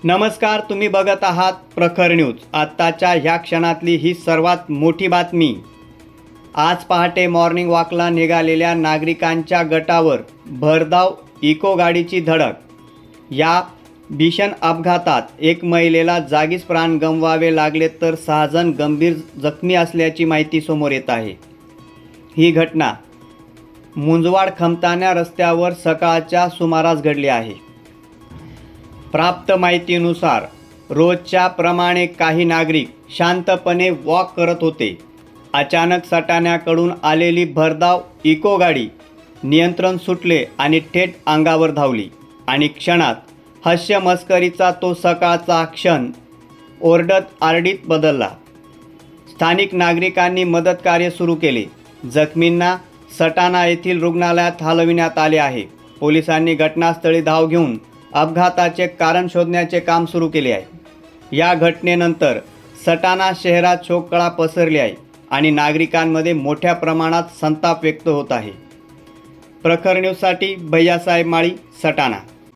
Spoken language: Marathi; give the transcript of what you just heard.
नमस्कार, तुम्ही बघत आहात प्रखर न्यूज। आत्ताच्या ह्या क्षणातली ही सर्वात मोठी बातमी। आज पहाटे मॉर्निंग वॉकला निघालेल्या नागरिकांच्या गटावर भरधाव इको गाडीची धडक। या भीषण अपघातात एक महिलेला जागीच प्राण गमवावे लागले तर 6 जण गंभीर जखमी असल्याची माहिती समोर येत आहे। ही घटना मुंजवाड खमताण्या रस्त्यावर सकाळच्या सुमारास घडली आहे। प्राप्त माहितीनुसार रोजच्या प्रमाणे काही नागरिक शांतपणे वॉक करत होते। अचानक सटाण्याकडून आलेली भरधाव इको गाडी नियंत्रण सुटले आणि थेट अंगावर धावली आणि क्षणात हास्य मस्करीचा तो सकाळचा क्षण ओरडत आरडीत बदलला। स्थानिक नागरिकांनी मदत कार्य सुरू केले। जखमींना सटाणा येथील रुग्णालयात हलविण्यात आले आहे। पोलिसांनी घटनास्थळी धाव घेऊन अपघाताचे कारण शोधण्याचे काम सुरू केले आहे। या घटनेनंतर सटाणा शहरात शोककळा पसरली आहे आणि नागरिकांमध्ये मोठ्या प्रमाणात संताप व्यक्त होत आहे। प्रखर न्यूजसाठी भैयासाहेब माळी, सटाणा।